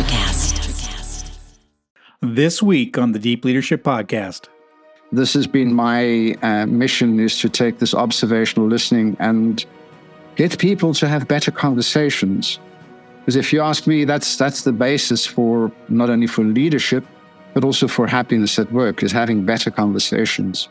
Electrocast. This week on the Deep Leadership Podcast. This has been my mission, is to take this observational listening and get people to have better conversations. Because if you ask me, that's the basis for not only for leadership, but also for happiness at work, is having better conversations.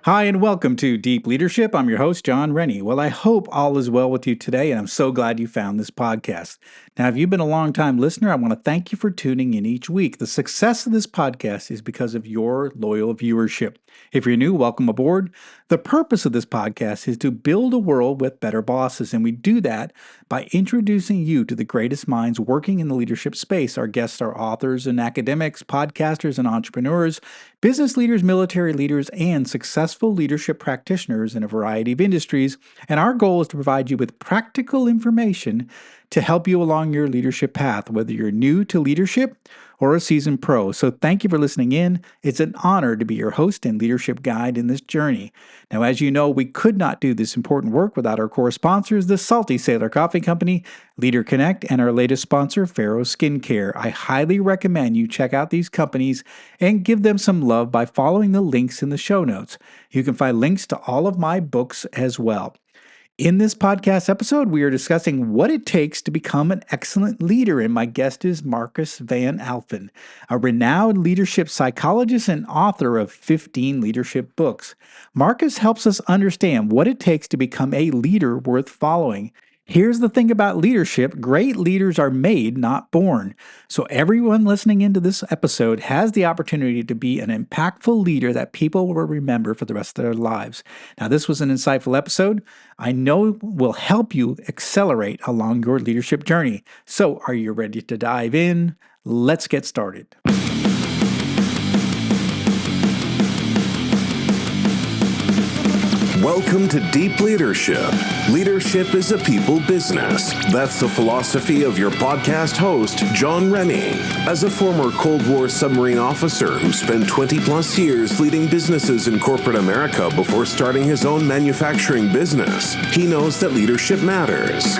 Hi, and welcome to Deep Leadership. I'm your host, John Rennie. Well, I hope all is well with you today, and I'm so glad you found this podcast. Now, if you've been a long-time listener, I want to thank you for tuning in each week. The success of this podcast is because of your loyal viewership. If you're new, welcome aboard. The purpose of this podcast is to build a world with better bosses, and we do that by introducing you to the greatest minds working in the leadership space. Our guests are authors and academics, podcasters and entrepreneurs, business leaders, military leaders, and successful leadership practitioners in a variety of industries. And our goal is to provide you with practical information to help you along your leadership path, whether you're new to leadership or a seasoned pro. So thank you for listening in. It's an honor to be your host and leadership guide in this journey. Now, as you know, we could not do this important work without our core sponsors, the Salty Sailor Coffee Company, Leader Connect, and our latest sponsor, Pharaoh Skincare. I highly recommend you check out these companies and give them some love by following the links in the show notes. You can find links to all of my books as well. In this podcast episode, we are discussing what it takes to become an excellent leader, and my guest is Markus van Alphen, a renowned leadership psychologist and author of 15 leadership books. Markus helps us understand what it takes to become a leader worth following. Here's the thing about leadership: great leaders are made, not born. So everyone listening into this episode has the opportunity to be an impactful leader that people will remember for the rest of their lives. Now, this was an insightful episode I know will help you accelerate along your leadership journey. So are you ready to dive in? Let's get started. Welcome to Deep Leadership. Leadership is a people business. That's the philosophy of your podcast host, John Rennie. As a former Cold War submarine officer who spent 20 plus years leading businesses in corporate America before starting his own manufacturing business, he knows that leadership matters.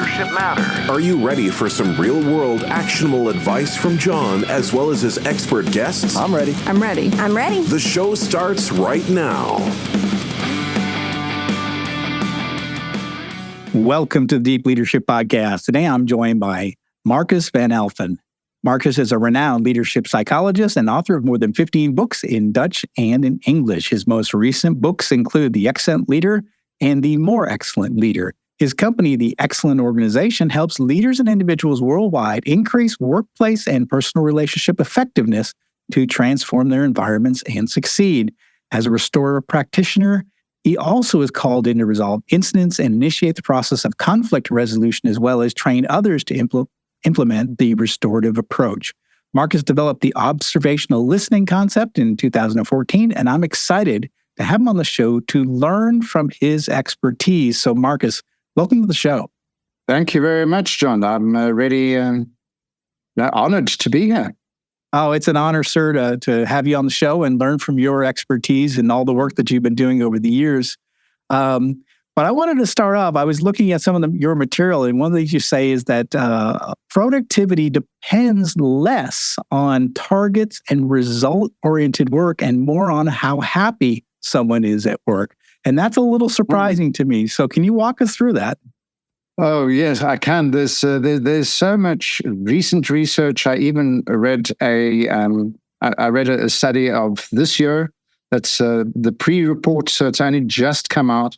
Are you ready for some real-world actionable advice from John as well as his expert guests? I'm ready. The show starts right now. Welcome to the Deep Leadership Podcast. Today I'm joined by Markus van Alphen. Markus is a renowned leadership psychologist and author of more than 15 books in Dutch and in English. His most recent books include The Excellent Leader and The More Excellent Leader. His company, The Excellent Organization, helps leaders and individuals worldwide increase workplace and personal relationship effectiveness to transform their environments and succeed. As a restorative practitioner, he also is called in to resolve incidents and initiate the process of conflict resolution, as well as train others to implement the restorative approach. Markus developed the observational listening concept in 2014, and I'm excited to have him on the show to learn from his expertise. So Markus, welcome to the show. Thank you very much, John. I'm really honored to be here. Oh, it's an honor, sir, to have you on the show and learn from your expertise and all the work that you've been doing over the years. But I wanted to start off, I was looking at some of your material, and one of the things you say is that productivity depends less on targets and result-oriented work and more on how happy someone is at work. And that's a little surprising to me. So can you walk us through that? Oh, yes, I can. There's so much recent research. I even read I read a study of this year. That's the pre-report, so it's only just come out,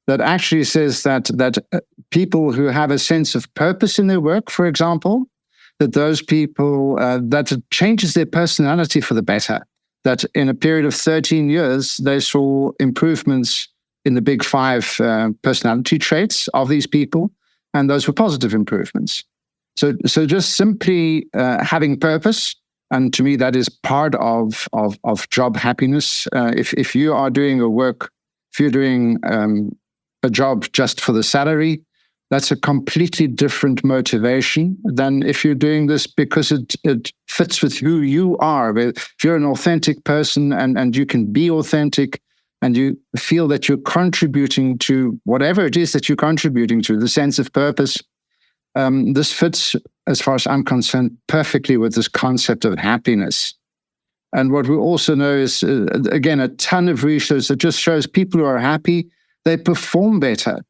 that actually says that people who have a sense of purpose in their work, for example, that those people, that it changes their personality for the better. That in a period of 13 years, they saw improvements in the big 5 personality traits of these people, and those were positive improvements. So just simply having purpose, and to me that is part of job happiness. If you are doing if you're doing a job just for the salary, that's a completely different motivation than if you're doing this because it fits with who you are. If you're an authentic person and you can be authentic, and you feel that you're contributing to whatever it is that you're contributing to, the sense of purpose, this fits as far as I'm concerned, perfectly with this concept of happiness. And what we also know is, again, a ton of research that just shows people who are happy, they perform better.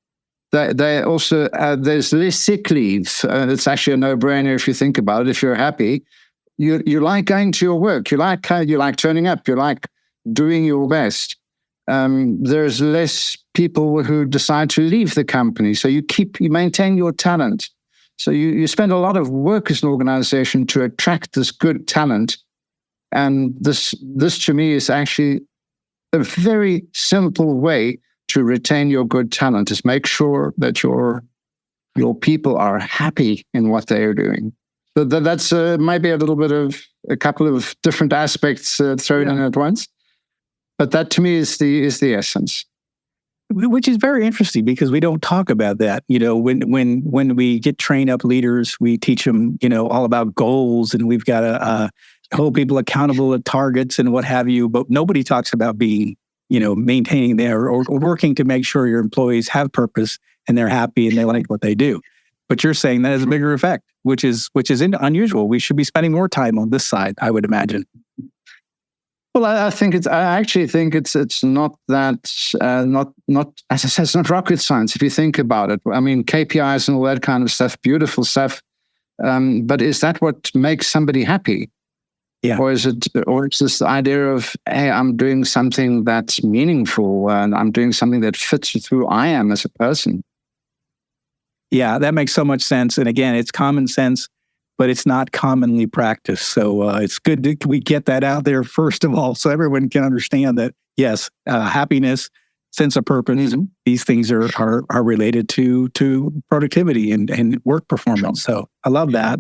They also, there's less sick leave. It's actually a no-brainer if you think about it. If you're happy, you like going to your work. You like turning up. You like doing your best. There's less people who decide to leave the company. So you maintain your talent. So you spend a lot of work as an organization to attract this good talent. And this to me is actually a very simple way to retain your good talent, is make sure that your people are happy in what they are doing. So that's maybe a couple of different aspects thrown in at once. But that to me is the essence. Which is very interesting because we don't talk about that. When we get train up leaders, we teach them, all about goals, and we've got to hold people accountable at targets and what have you. But nobody talks about being, maintaining there or working to make sure your employees have purpose and they're happy and they like what they do. But you're saying that has a bigger effect, which is unusual. We should be spending more time on this side, I would imagine. Well, I actually think it's not that, not as I said, it's not rocket science if you think about it. I mean, KPIs and all that kind of stuff, beautiful stuff. But is that what makes somebody happy? Yeah. Or is this the idea of, hey, I'm doing something that's meaningful and I'm doing something that fits with who I am as a person? Yeah, that makes so much sense. And again, it's common sense, but it's not commonly practiced. So it's good that we get that out there first of all, so everyone can understand that, yes, happiness, sense of purpose, these things are related to productivity and work performance. So I love that.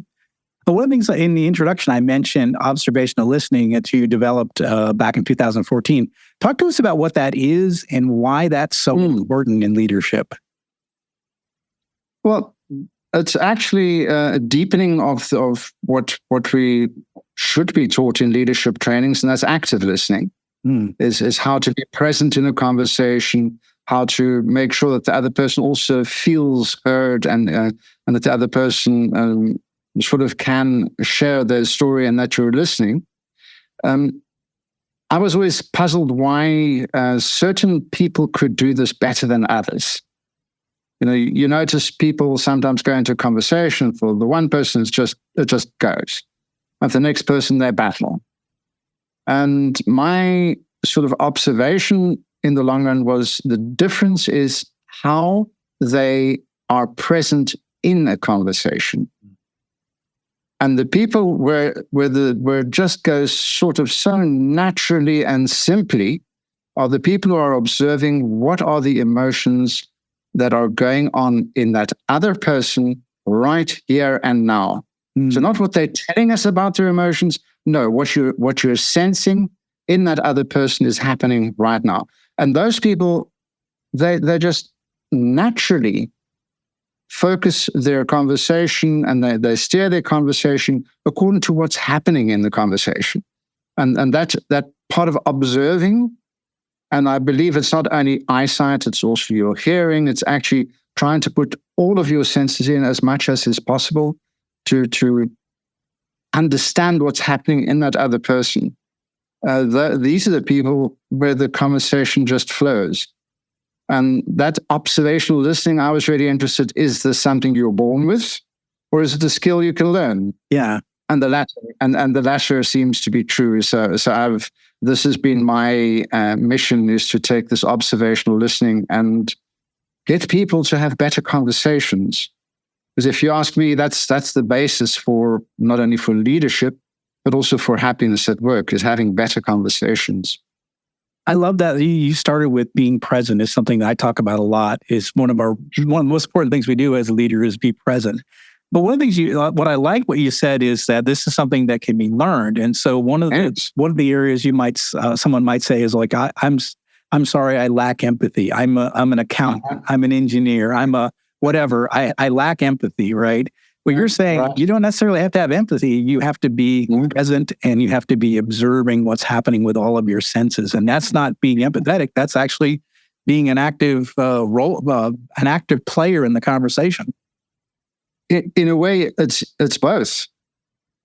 But one of the things in the introduction, I mentioned observational listening that you developed back in 2014. Talk to us about what that is and why that's so important in leadership. Well, it's actually a deepening of what we should be taught in leadership trainings, and that's active listening. Is how to be present in a conversation, how to make sure that the other person also feels heard, and that the other person sort of can share their story, and that you're listening. I was always puzzled why certain people could do this better than others. You notice people sometimes go into a conversation. For the one person, it just goes. And for the next person, they battle. And my sort of observation in the long run was the difference is how they are present in a conversation. And the people where it just goes sort of so naturally and simply are the people who are observing what are the emotions that are going on in that other person right here and now. So not what they're telling us about their emotions. No, what you're sensing in that other person is happening right now. And those people, they just naturally focus their conversation and they steer their conversation according to what's happening in the conversation. And that part of observing, and I believe it's not only eyesight, it's also your hearing. It's actually trying to put all of your senses in as much as is possible to understand what's happening in that other person. These are the people where the conversation just flows. And that observational listening, I was really interested, is this something you're born with, or is it a skill you can learn? Yeah. And the latter, and the latter seems to be true. So this has been my mission, is to take this observational listening and get people to have better conversations. Because if you ask me, that's the basis for not only for leadership, but also for happiness at work, is having better conversations. I love that you started with being present. Is something that I talk about a lot. Is one of the most important things we do as a leader is be present. But one of the things what I like what you said is that this is something that can be learned. And so one of the areas someone might say is like, I'm sorry, I lack empathy. I'm an accountant. I'm an engineer. I'm a whatever. I lack empathy, right? Well, you're saying you don't necessarily have to have empathy. You have to be present, and you have to be observing what's happening with all of your senses. And that's not being empathetic. That's actually being an active an active player in the conversation. In a way, it's both.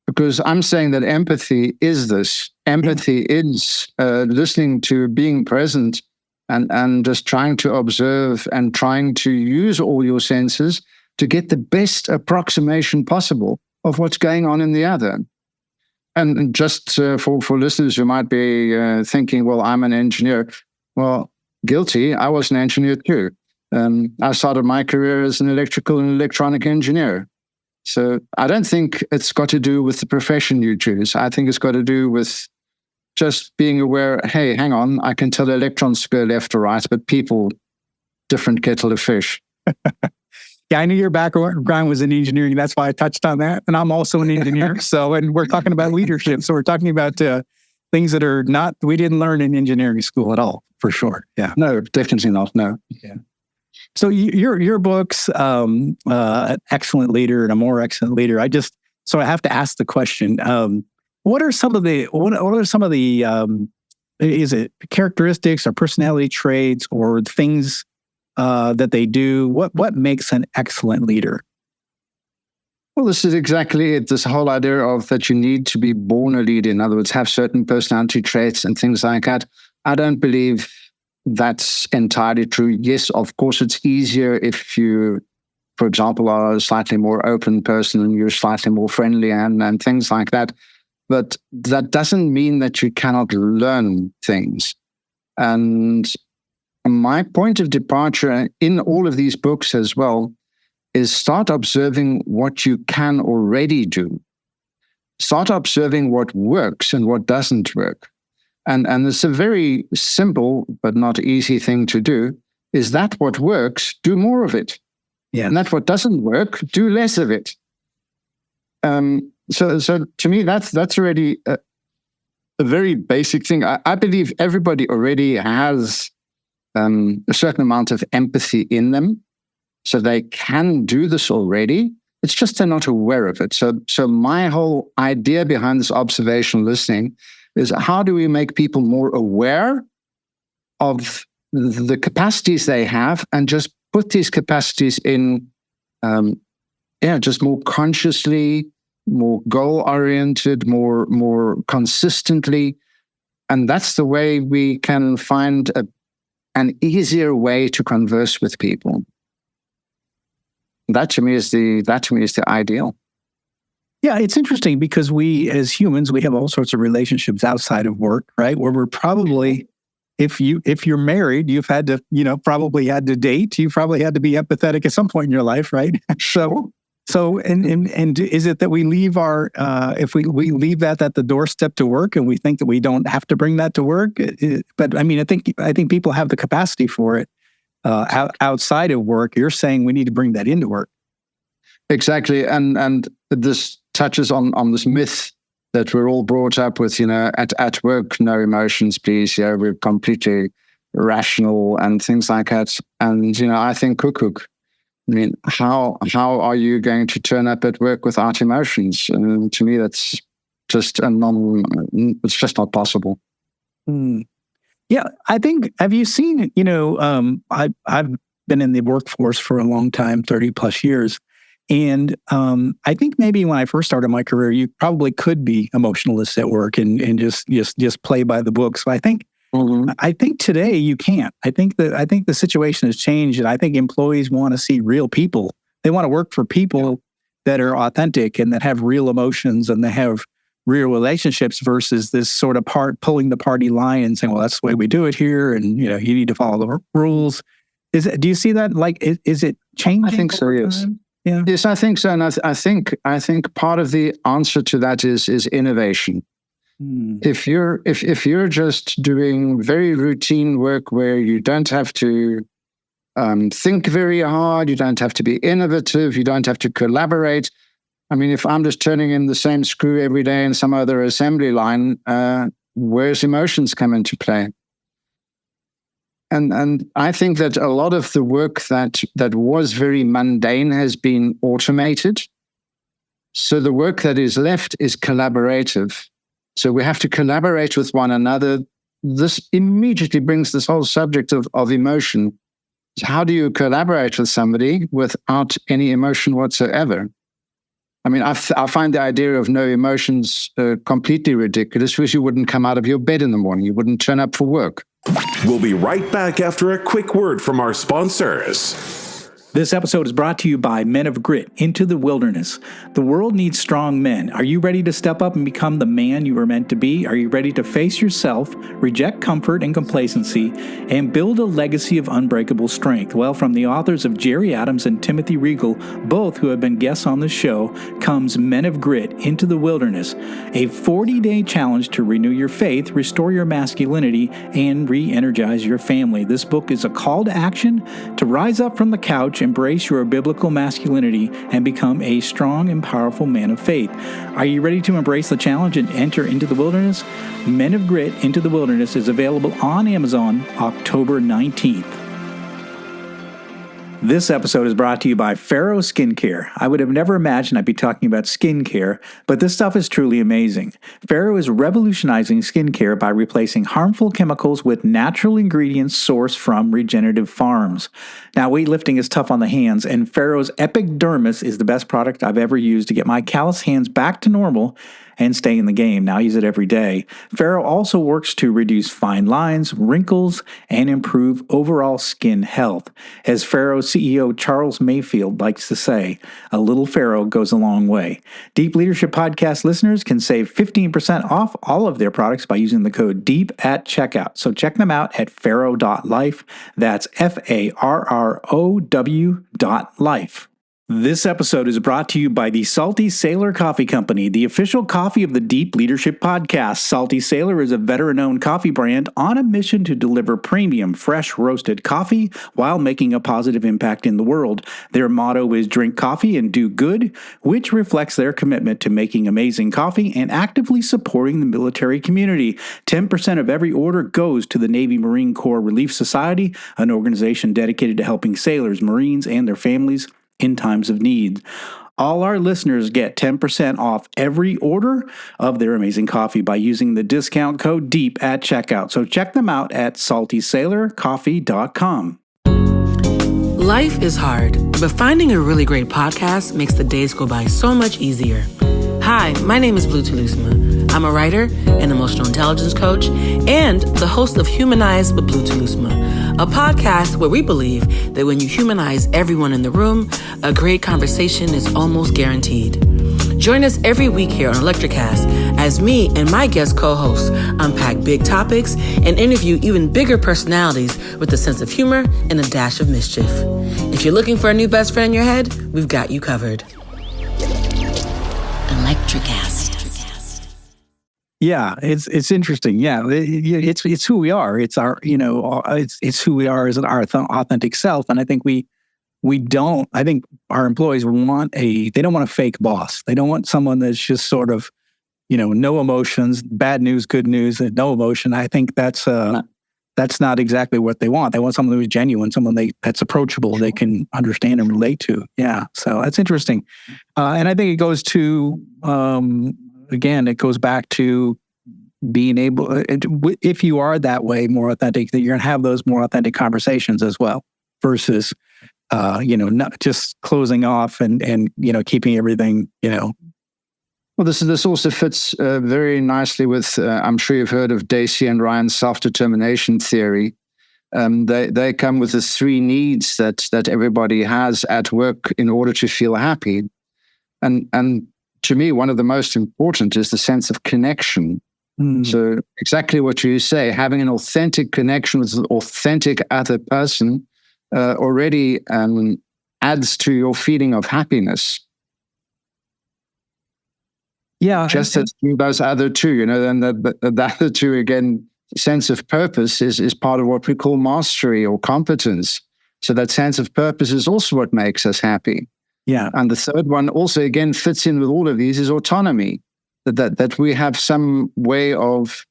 Because I'm saying that empathy is this. Empathy is listening to, being present, and just trying to observe and trying to use all your senses to get the best approximation possible of what's going on in the other. And just for listeners who might be thinking, well, I'm an engineer. Well, guilty. I was an engineer too. I started my career as an electrical and electronic engineer. So I don't think it's got to do with the profession you choose. I think it's got to do with just being aware, hey, hang on, I can tell electrons to go left or right, but people, different kettle of fish. Yeah, I knew your background was in engineering. That's why I touched on that. And I'm also an engineer. And we're talking about leadership. So we're talking about things that are not, we didn't learn in engineering school at all, for sure. Yeah. No, definitely not. No. Yeah. So your books, An Excellent Leader and A More Excellent Leader. I have to ask the question: what are some of the is it characteristics or personality traits or things that they do? What makes an excellent leader? Well, this is exactly it. This whole idea of that you need to be born a leader. In other words, have certain personality traits and things like that. I don't believe that's entirely true. Yes, of course, it's easier if you, for example, are a slightly more open person and you're slightly more friendly and things like that. But that doesn't mean that you cannot learn things. And my point of departure in all of these books as well is start observing what you can already do. Start observing what works and what doesn't work. And it's a very simple but not easy thing to do. Is that what works? Do more of it. Yeah. And that what doesn't work, do less of it. So to me, that's already a very basic thing. I believe everybody already has a certain amount of empathy in them, so they can do this already. It's just they're not aware of it. So my whole idea behind this observational listening is how do we make people more aware of the capacities they have and just put these capacities in, just more consciously, more goal-oriented, more consistently. And that's the way we can find an easier way to converse with people. That to me is the ideal. Yeah, it's interesting because we, as humans, we have all sorts of relationships outside of work, right? Where we're probably, if you're married, you've had to, probably had to date. You probably had to be empathetic at some point in your life, right? So, and is it that we leave if we leave that at the doorstep to work, and we think that we don't have to bring that to work? But I mean, I think people have the capacity for it outside of work. You're saying we need to bring that into work. Exactly, and this touches on this myth that we're all brought up with. At work, no emotions, please. We're completely rational and things like that. And I think cook. I mean, how are you going to turn up at work without emotions? And to me, that's just it's just not possible. Yeah, I think, have you seen, I've been in the workforce for a long time, 30 plus years. And I think maybe when I first started my career, you probably could be emotionless at work and just play by the book. So I think today you can't. I think the situation has changed, and I think employees want to see real people. They want to work for people that are authentic and that have real emotions and they have real relationships versus this sort of pulling the party line and saying, well, that's the way we do it here, and you need to follow the rules. Do you see that? Like, is it changing? I think so. Yes. Yeah. Yes, I think so, and I think part of the answer to that is innovation. If you're just doing very routine work where you don't have to think very hard, you don't have to be innovative, you don't have to collaborate. I mean, if I'm just turning in the same screw every day in some other assembly line, where's emotions come into play? And I think that a lot of the work that was very mundane has been automated. So the work that is left is collaborative. So we have to collaborate with one another. This immediately brings this whole subject of emotion. how do you collaborate with somebody without any emotion whatsoever? I mean, I find the idea of no emotions completely ridiculous, because you wouldn't come out of your bed in the morning. You wouldn't turn up for work. We'll be right back after a quick word from our sponsors. This episode is brought to you by Men of Grit, Into the Wilderness. The world needs strong men. Are you ready to step up and become the man you were meant to be? Are you ready to face yourself, reject comfort and complacency, and build a legacy of unbreakable strength? Well, from the authors of Jerry Adams and Timothy Regal, both who have been guests on the show, comes Men of Grit, Into the Wilderness, a 40-day challenge to renew your faith, restore your masculinity, and re-energize your family. This book is a call to action to rise up from the couch, embrace your biblical masculinity, and become a strong and powerful man of faith. Are you ready to embrace the challenge and enter into the wilderness? Men of Grit, Into the Wilderness is available on Amazon October 19th. This episode is brought to you by Pharaoh Skincare. I would have never imagined I'd be talking about skincare, but this stuff is truly amazing. Pharaoh is revolutionizing skincare by replacing harmful chemicals with natural ingredients sourced from regenerative farms. Now, weightlifting is tough on the hands, and Pharaoh's Epidermis is the best product I've ever used to get my callous hands back to normal and stay in the game. Now I use it every day. Pharaoh also works to reduce fine lines, wrinkles, and improve overall skin health. As Pharaoh CEO Charles Mayfield likes to say, a little Pharaoh goes a long way. Deep Leadership Podcast listeners can save 15% off all of their products by using the code DEEP at checkout. So check them out at pharaoh.life. That's FARROW.life. This episode is brought to you by the Salty Sailor Coffee Company, the official coffee of the Deep Leadership Podcast. Salty Sailor is a veteran-owned coffee brand on a mission to deliver premium, fresh roasted coffee while making a positive impact in the world. Their motto is drink coffee and do good, which reflects their commitment to making amazing coffee and actively supporting the military community. 10% of every order goes to the Navy Marine Corps Relief Society, an organization dedicated to helping sailors, Marines, and their families in times of need. All our listeners get 10% off every order of their amazing coffee by using the discount code DEEP at checkout. So check them out at saltysailorcoffee.com. Life is hard, but finding a really great podcast makes the days go by so much easier. Hi, my name is Blue Toulousma. I'm a writer, an emotional intelligence coach, and the host of Humanize with Blue Toulousma, a podcast where we believe that when you humanize everyone in the room, a great conversation is almost guaranteed. Join us every week here on Electricast as me and my guest co-hosts unpack big topics and interview even bigger personalities with a sense of humor and a dash of mischief. If you're looking for a new best friend in your head, we've got you covered. Electricast. Yeah, it's interesting. Yeah, it's who we are. It's our, it's who we are as our authentic self. And I think we don't. I think our employees they don't want a fake boss. They don't want someone that's just sort of, no emotions, bad news, good news, and no emotion. I think that's not exactly what they want. They want someone who's genuine, someone that's approachable, they can understand and relate to. Yeah, so that's interesting. And I think it goes to, again, it goes back to being able, if you are that way, more authentic, that you're going to have those more authentic conversations as well, versus, not just closing off and keeping everything, Well, this also fits very nicely with, I'm sure you've heard of Dacey and Ryan's self-determination theory. They come with the 3 needs that everybody has at work in order to feel happy. And to me, one of the most important is the sense of connection. So exactly what you say, having an authentic connection with an authentic other person already adds to your feeling of happiness. Yeah. Just as those other two, then the other two, again, sense of purpose is part of what we call mastery or competence. So that sense of purpose is also what makes us happy. Yeah. And the third one also, again, fits in with all of these, is autonomy. That we have some way of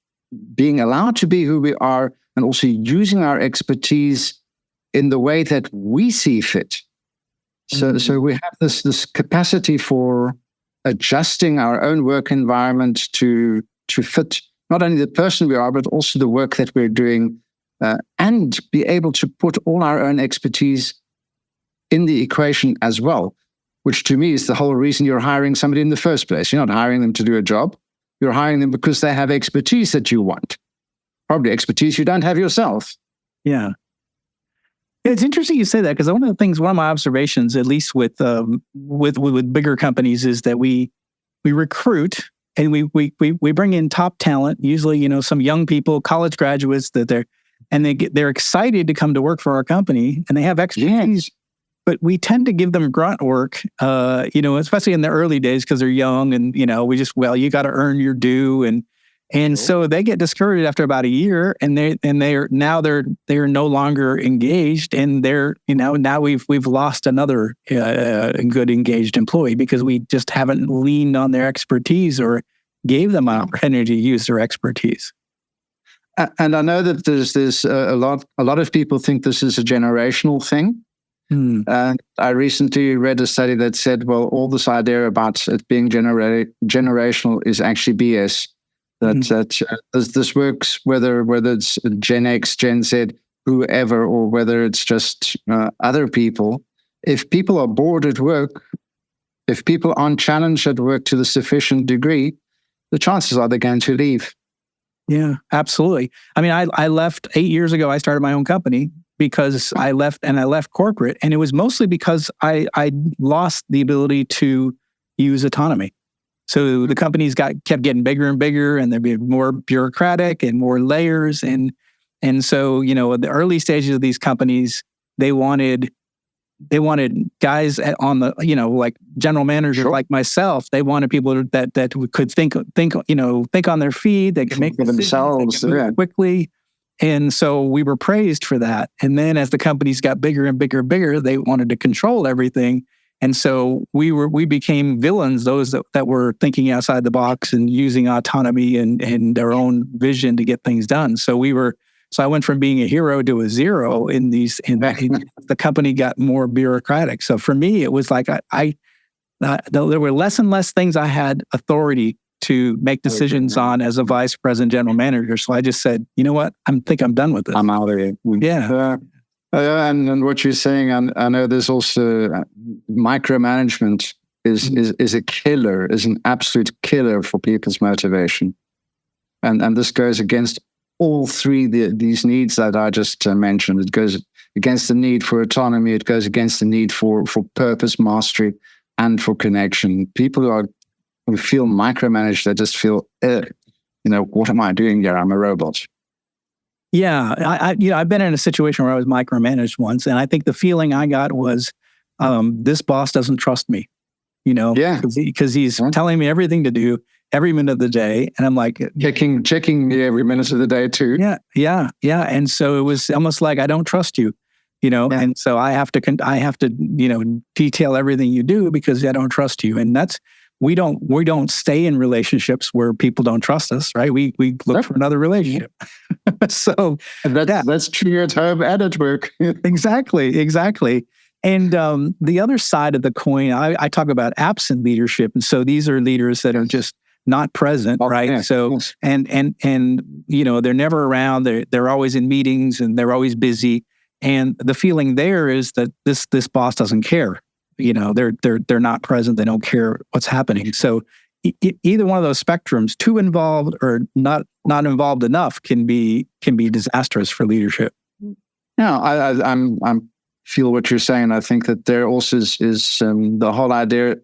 being allowed to be who we are and also using our expertise in the way that we see fit. So we have this capacity for adjusting our own work environment to fit not only the person we are, but also the work that we're doing and be able to put all our own expertise in the equation as well, which to me is the whole reason you're hiring somebody in the first place. You're not hiring them to do a job. You're hiring them because they have expertise that you want. Probably expertise you don't have yourself. Yeah. It's interesting you say that, because one of my observations, at least with bigger companies, is that we recruit and we bring in top talent, usually, some young people, college graduates they're excited to come to work for our company and they have expertise. Yes. But we tend to give them grunt work, especially in the early days, because they're young and, you got to earn your due. And so they get discouraged after about a year, and they're no longer engaged, and now we've lost another good engaged employee because we just haven't leaned on their expertise or gave them an opportunity to use their expertise. And I know that there's a lot of people think this is a generational thing. And I recently read a study that said, well, all this idea about it being generational is actually BS. This works whether it's Gen X, Gen Z, whoever, or whether it's just other people. If people are bored at work, if people aren't challenged at work to the sufficient degree, the chances are they're going to leave. Yeah, absolutely. I mean, I left 8 years ago. I started my own company because I left corporate, and it was mostly because I lost the ability to use autonomy. So the companies kept getting bigger and bigger, and they'd be more bureaucratic and more layers, and so at the early stages of these companies, they wanted guys on the like general managers like myself. They wanted people that could think on their feet. They could make themselves quickly. And so we were praised for that. And then as the companies got bigger and bigger and bigger, they wanted to control everything. And so we became villains, those that were thinking outside the box and using autonomy and their own vision to get things done. So I went from being a hero to a zero in the company got more bureaucratic. So for me, it was like there were less and less things I had authority to make decisions on as a vice president, general manager. So I just said, you know what? I think I'm done with this. I'm out of here. Yeah. And what you're saying, I know there's also micromanagement is a killer, is an absolute killer for people's motivation. And this goes against all three these needs that I just mentioned. It goes against the need for autonomy. It goes against the need for purpose, mastery, and for connection. People who feel micromanaged, they just feel, what am I doing here? I'm a robot. Yeah, I've been in a situation where I was micromanaged once, and I think the feeling I got was, this boss doesn't trust me, because he's telling me everything to do every minute of the day, and I'm like checking me every minute of the day too. Yeah, and so it was almost like I don't trust you, and so I have to detail everything you do because I don't trust you, and that's. We don't stay in relationships where people don't trust us, right? We look for another relationship. So that's true at home and at work. Exactly. And the other side of the coin, I talk about absent leadership, and so these are leaders that are just not present, right? Yeah, so yes. and they're never around. They're always in meetings and they're always busy. And the feeling there is that this boss doesn't care. They're not present. They don't care what's happening. So either one of those spectrums, too involved or not involved enough, can be disastrous for leadership. No, I feel what you're saying. I think that there also is the whole idea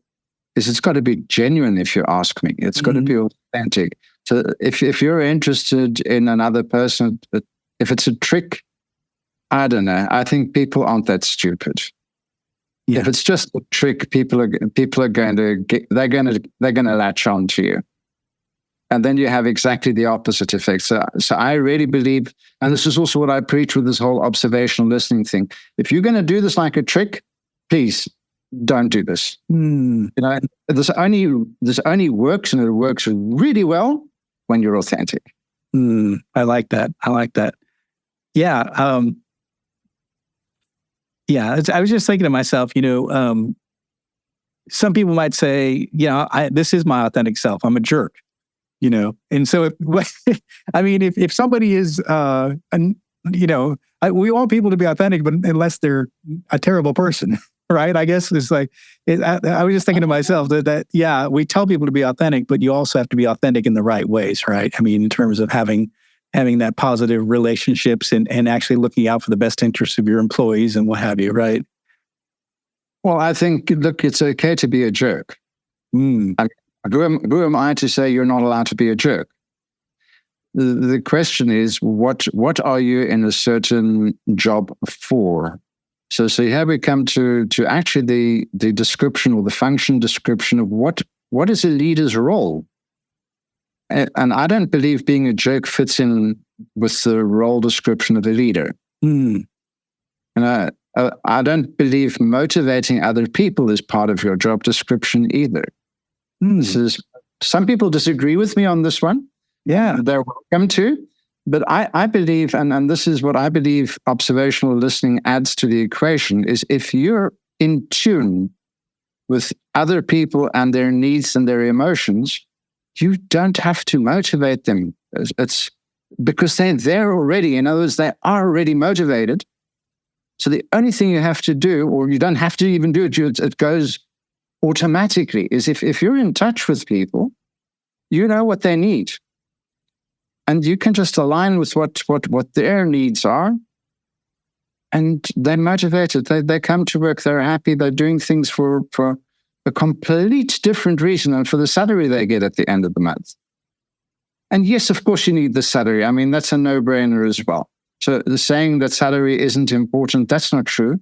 is it's got to be genuine. If you ask me, it's got to be authentic. So if you're interested in another person, if it's a trick, I don't know. I think people aren't that stupid. Yeah. If it's just a trick, people are going to latch on to you, and then you have exactly the opposite effect. So I really believe, and this is also what I preach with this whole observational listening thing. If you're going to do this like a trick, please don't do this. This only works, and it works really well when you're authentic. I like that. Yeah. Yeah, I was just thinking to myself, some people might say, this is my authentic self. I'm a jerk, and so if somebody is we want people to be authentic, but unless they're a terrible person, right? I guess it's like, I was just thinking to myself that, we tell people to be authentic, but you also have to be authentic in the right ways, right? I mean, in terms of having that positive relationships and actually looking out for the best interests of your employees and what have you, right? Well, I think, look, it's okay to be a jerk. Who am I to say you're not allowed to be a jerk? The question is, what are you in a certain job for? So here we come to actually the description or the function description of what is a leader's role. And I don't believe being a jerk fits in with the role description of a leader. And I don't believe motivating other people is part of your job description either. Some people disagree with me on this one. Yeah, they're welcome to. But I believe, and this is what I believe observational listening adds to the equation, is if you're in tune with other people and their needs and their emotions, you don't have to motivate them. It's because they're there already. In other words, they are already motivated. So the only thing you have to do, or you don't have to even do it goes automatically, is if you're in touch with people, you know what they need. And you can just align with what their needs are. And they're motivated. They come to work, they're happy, they're doing things for a complete different reason and for the salary they get at the end of the month. And yes, of course, you need the salary. I mean, that's a no-brainer as well. So the saying that salary isn't important, that's not true.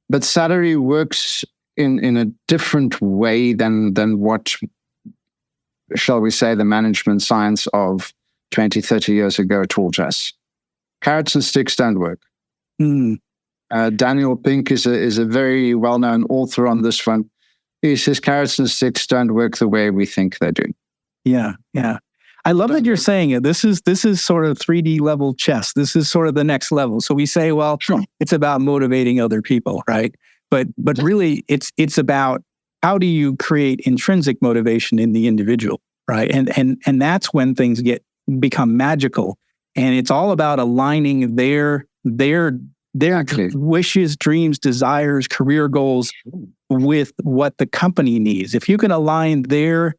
But salary works in a different way than what, shall we say, the management science of 20, 30 years ago taught us. Carrots and sticks don't work. Daniel Pink is a very well-known author on this one. He says carrots and sticks don't work the way we think they do. Yeah. I love that you're saying it. This is sort of 3D level chess. This is sort of the next level. So we say, well, it's about motivating other people, right? But really, it's about how do you create intrinsic motivation in the individual, right? And that's when things become magical. And it's all about aligning their wishes, dreams, desires, career goals with what the company needs. If you can align the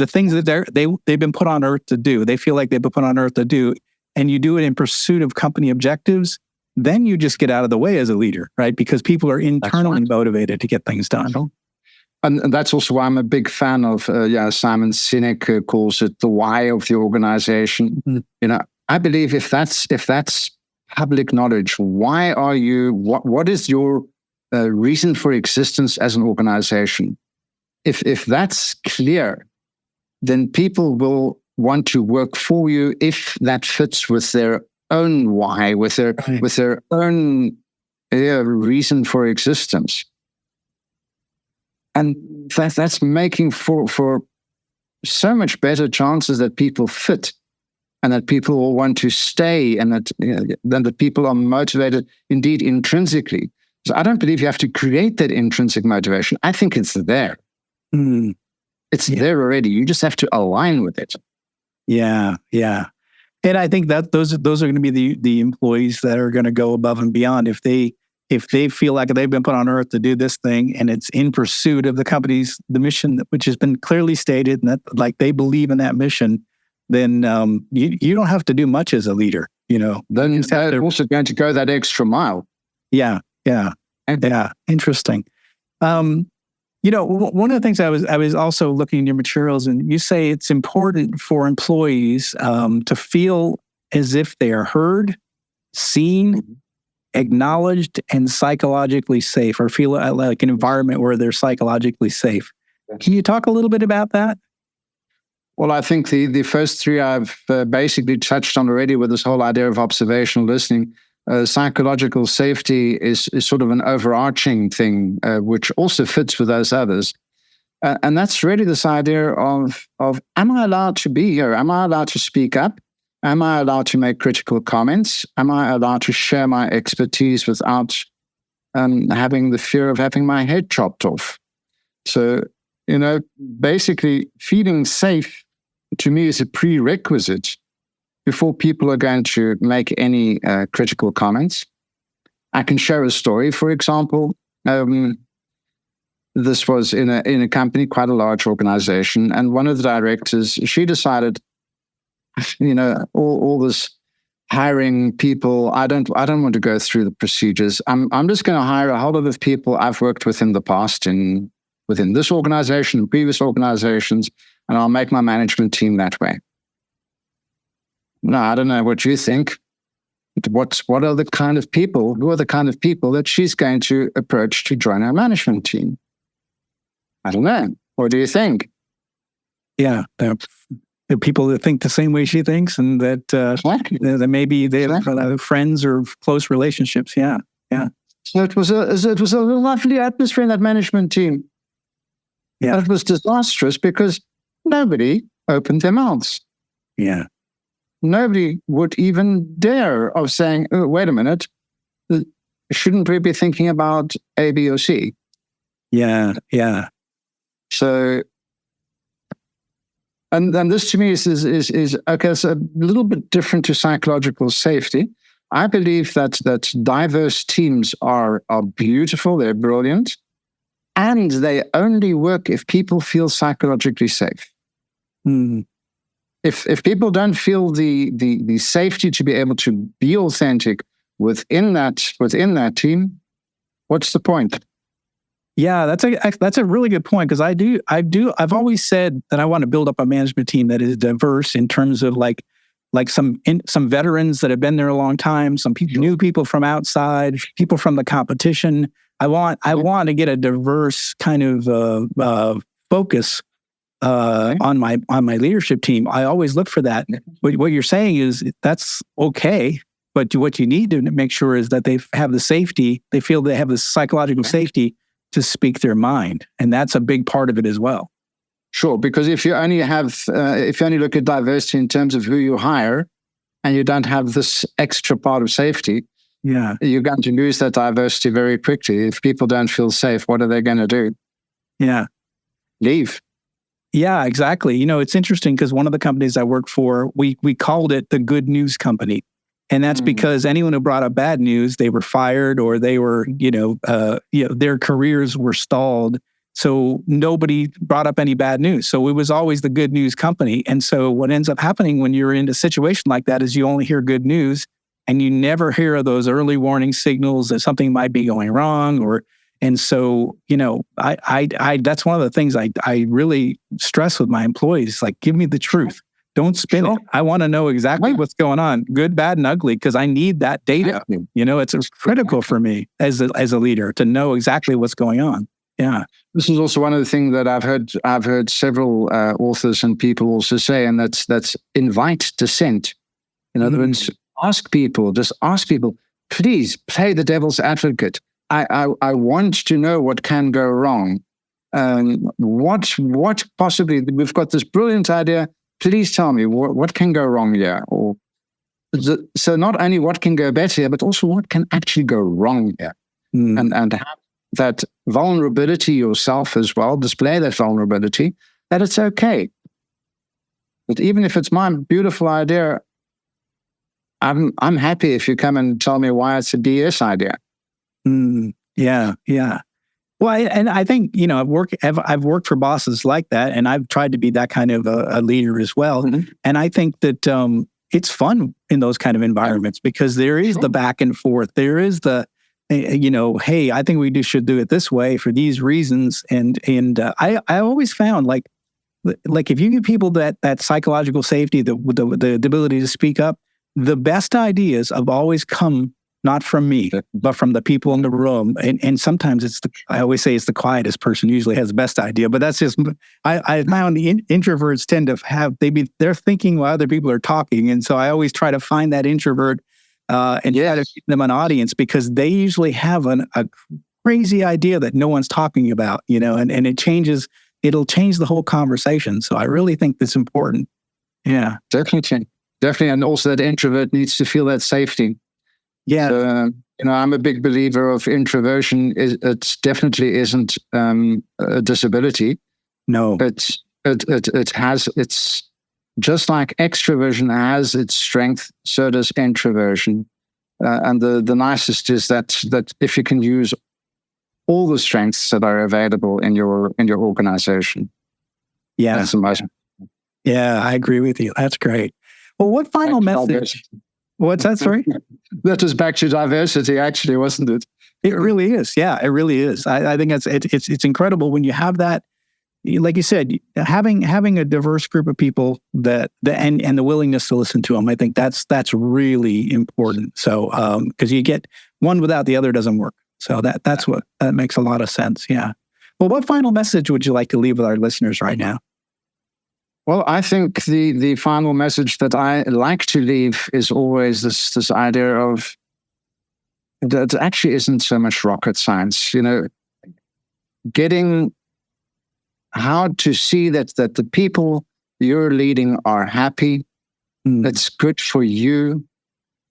things that they've been put on earth to do, they feel like they've been put on earth to do, and you do it in pursuit of company objectives, then you just get out of the way as a leader, right? Because people are internally motivated to get things done. And that's also why I'm a big fan of, Simon Sinek calls it the why of the organization. I believe if that's public knowledge, why are you, what is your reason for existence as an organization? If that's clear, then people will want to work for you if that fits with their own why, with their own reason for existence. And that's making for so much better chances that people fit and that people will want to stay and that people are motivated indeed intrinsically. So I don't believe you have to create that intrinsic motivation. I think it's there. It's there already. You just have to align with it. Yeah. And I think that those are going to be the employees that are going to go above and beyond. If they feel like they've been put on earth to do this thing and it's in pursuit of the mission, which has been clearly stated, and that like they believe in that mission, then you don't have to do much as a leader. Then they're also going to go that extra mile. Yeah. Interesting. One of the things I was also looking in your materials, and you say it's important for employees to feel as if they are heard, seen, acknowledged, and psychologically safe, or feel like an environment where they're psychologically safe. Can you talk a little bit about that? Well, I think the first three I've basically touched on already with this whole idea of observational listening. Psychological safety is sort of an overarching thing, which also fits with those others. And that's really this idea of, am I allowed to be here? Am I allowed to speak up? Am I allowed to make critical comments? Am I allowed to share my expertise without having the fear of having my head chopped off? So, basically feeling safe to me is a prerequisite before people are going to make any critical comments. I can share a story. For example, this was in a company, quite a large organization, and one of the directors, she decided, all this hiring people, I don't want to go through the procedures. I'm just going to hire a whole lot of people I've worked with in the past within this organization and previous organizations, and I'll make my management team that way. Now, I don't know what you think. What are the kind of people? Who are the kind of people that she's going to approach to join her management team? I don't know. What do you think? Yeah, the people that think the same way she thinks, and that that maybe they have friends or close relationships. Yeah. So it was a lovely atmosphere in that management team. Yeah, but it was disastrous because nobody opened their mouths. Yeah. Nobody would even dare of saying, "Oh, wait a minute, shouldn't we be thinking about A, B, or C?" Yeah. So, and this to me is okay. It's a little bit different to psychological safety. I believe that diverse teams are beautiful. They're brilliant, and they only work if people feel psychologically safe. Mm. If people don't feel the safety to be able to be authentic within that team, what's the point? Yeah, that's a really good point, because I've always said that I want to build up a management team that is diverse in terms of like some veterans that have been there a long time, some new people from outside, people from the competition. I want to get a diverse kind of focus on my leadership team. I always look for that. What you're saying is that's okay, but what you need to make sure is that they have the safety. They feel they have the psychological safety to speak their mind, and that's a big part of it as well. Sure, because if you only look at diversity in terms of who you hire, and you don't have this extra part of safety, you're going to lose that diversity very quickly. If people don't feel safe, what are they going to do? Yeah, leave. Yeah, exactly. It's interesting because one of the companies I work for, we called it the good news company. And that's because anyone who brought up bad news, they were fired, or they were, their careers were stalled. So nobody brought up any bad news. So it was always the good news company. And so what ends up happening when you're in a situation like that is you only hear good news, and you never hear of those early warning signals that something might be going wrong. And so, I that's one of the things I really stress with my employees, like, give me the truth. Don't spin it. I want to know exactly what's going on, good, bad, and ugly, because I need that data. It's critical for me as a leader to know exactly what's going on. Yeah. This is also one of the things that I've heard several authors and people also say, and that's invite dissent. In other words, ask people, please play the devil's advocate. I want to know what can go wrong. What possibly, we've got this brilliant idea. Please tell me what can go wrong here. So not only what can go better here, but also what can actually go wrong here. And have that vulnerability yourself as well, display that vulnerability, that it's okay. But even if it's my beautiful idea, I'm happy if you come and tell me why it's a BS idea. Yeah. Well, and I think, I've worked for bosses like that, and I've tried to be that kind of a leader as well. And I think that it's fun in those kind of environments, because there is the back and forth. There is the, hey, I think we should do it this way for these reasons. And I always found like if you give people that psychological safety, the ability to speak up, the best ideas have always come not from me, but from the people in the room. And sometimes I always say it's the quietest person usually has the best idea, but that's just, I found the introverts tend to have, they're thinking while other people are talking. And so I always try to find that introvert and try to keep them an audience, because they usually have a crazy idea that no one's talking about, and it'll change the whole conversation. So I really think that's important. Yeah. Definitely. And also that introvert needs to feel that safety. Yeah. So, I'm a big believer of introversion. It definitely isn't a disability. No. It has its just like extroversion has its strength, so does introversion. And the nicest is that if you can use all the strengths that are available in your organization. Yeah. That's the most. Yeah, I agree with you. That's great. Well, what final message? What's that, sorry? That was back to diversity, actually, wasn't it? It really is. Yeah, it really is. I think it's incredible when you have that. Like you said, having a diverse group of people and the willingness to listen to them, I think that's really important. So because you get one without the other doesn't work. So that makes a lot of sense. Yeah. Well, what final message would you like to leave with our listeners right now? Well, I think the final message that I like to leave is always this idea of that actually isn't so much rocket science. Getting how to see that the people you're leading are happy. That's good for you.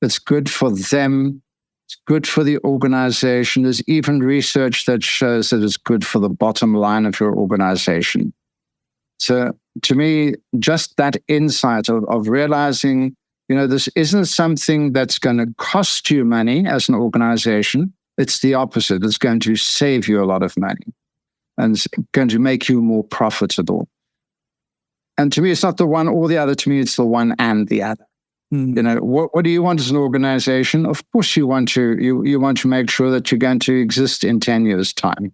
It's good for them. It's good for the organization. There's even research that shows that it's good for the bottom line of your organization. So to me, just that insight of realizing, this isn't something that's going to cost you money as an organization. It's the opposite. It's going to save you a lot of money and it's going to make you more profitable. And to me, it's not the one or the other. To me, it's the one and the other. What do you want as an organization? Of course, you want to make sure that you're going to exist in 10 years' time.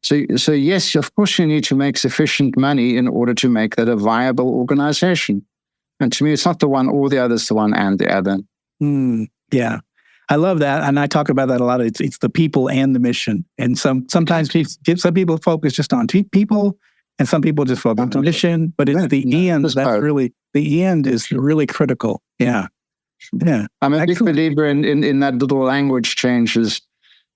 So yes, of course, you need to make sufficient money in order to make that a viable organization. And to me, it's not the one or the other, it's the one and the other. Yeah, I love that. And I talk about that a lot. It's the people and the mission. And sometimes some people focus just on people, and some people just focus on mission. But it's the end. The end is really critical. Yeah. Yeah. I'm a big believer in that little language changes.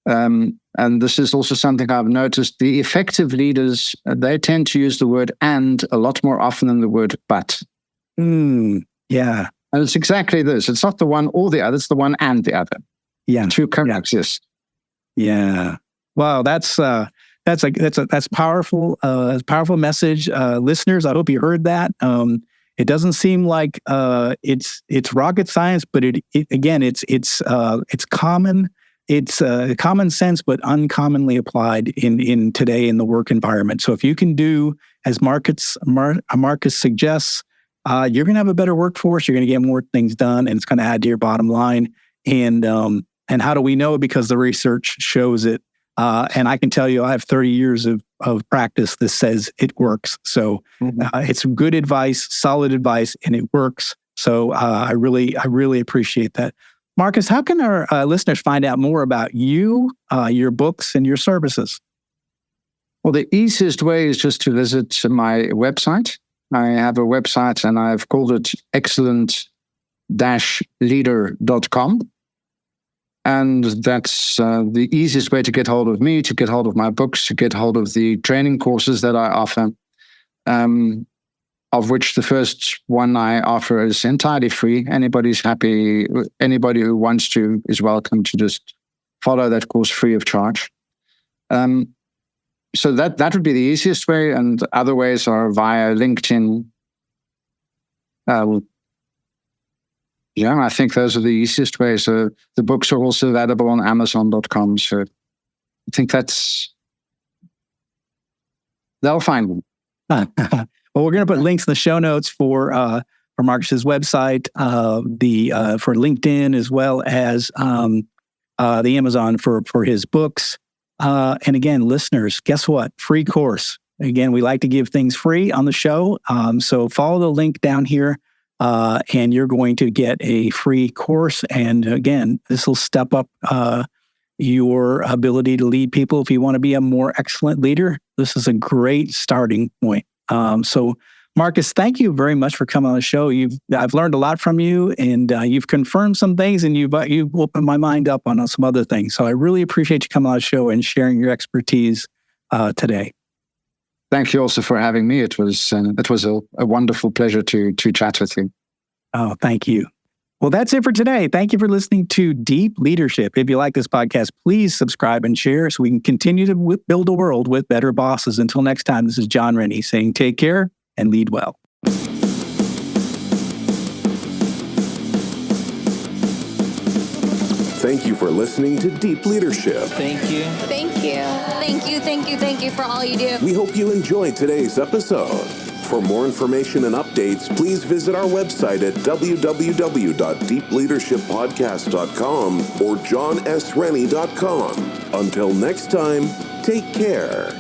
And this is also something I've noticed. The effective leaders, they tend to use the word and a lot more often than the word but. Yeah. And it's exactly this. It's not the one or the other, it's the one and the other. Yeah. Two coexist. Yeah. Wow, that's powerful. Powerful message. Listeners, I hope you heard that. It doesn't seem like it's rocket science, but it's common. It's common sense, but uncommonly applied in today in the work environment. So if you can do as Marcus suggests, you're going to have a better workforce. You're going to get more things done, and it's going to add to your bottom line. And how do we know? Because the research shows it. And I can tell you, I have 30 years of practice that says it works. So it's good advice, solid advice, and it works. So I really appreciate that. Marcus, how can our listeners find out more about you, your books, and your services? Well, the easiest way is just to visit my website. I have a website, and I've called it excellent-leader.com. And that's the easiest way to get hold of me, to get hold of my books, to get hold of the training courses that I offer, of which the first one I offer is entirely free. Anybody's happy. Anybody who wants to is welcome to just follow that course free of charge. So that would be the easiest way, and other ways are via LinkedIn. I think those are the easiest ways. The books are also available on Amazon.com. So I think they'll find them. Well, we're going to put links in the show notes for Marcus's website, for LinkedIn, as well as the Amazon for his books. And again, listeners, guess what? Free course. Again, we like to give things free on the show. So follow the link down here. And you're going to get a free course. And again, this will step up your ability to lead people. If you want to be a more excellent leader, this is a great starting point. So, Marcus, thank you very much for coming on the show. I've learned a lot from you, and you've confirmed some things, and you've opened my mind up on some other things. So I really appreciate you coming on the show and sharing your expertise today. Thank you also for having me. It was a wonderful pleasure to chat with you. Oh, thank you. Well, that's it for today. Thank you for listening to Deep Leadership. If you like this podcast, please subscribe and share so we can continue to build a world with better bosses. Until next time, this is John Rennie saying take care and lead well. Thank you for listening to Deep Leadership. Thank you. Thank you. Thank you, thank you, thank you for all you do. We hope you enjoyed today's episode. For more information and updates, please visit our website at www.deepleadershippodcast.com or johnsrennie.com. Until next time, take care.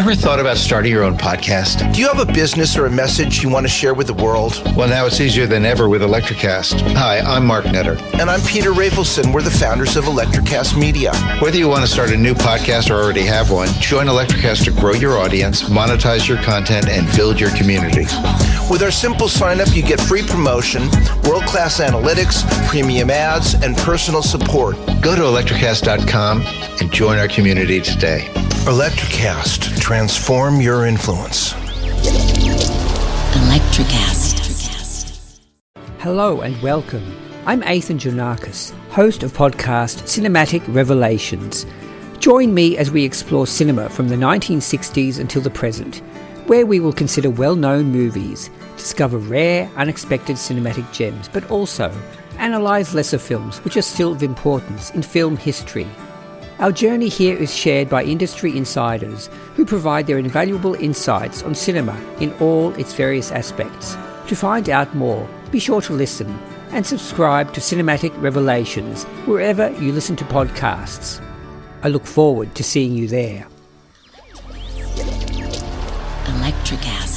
Ever thought about starting your own podcast? Do you have a business or a message you want to share with the world? Well, now it's easier than ever with Electricast. Hi, I'm Mark Netter. And I'm Peter Rafelson. We're the founders of Electricast Media. Whether you want to start a new podcast or already have one, join Electricast to grow your audience, monetize your content, and build your community. With our simple sign-up, you get free promotion, world-class analytics, premium ads, and personal support. Go to electricast.com and join our community today. Electricast. Transform your influence. Electricast. Hello and welcome. I'm Ethan Janakis, host of podcast Cinematic Revelations. Join me as we explore cinema from the 1960s until the present, where we will consider well-known movies, discover rare, unexpected cinematic gems, but also analyse lesser films which are still of importance in film history. Our journey here is shared by industry insiders who provide their invaluable insights on cinema in all its various aspects. To find out more, be sure to listen and subscribe to Cinematic Revelations wherever you listen to podcasts. I look forward to seeing you there. Electricast.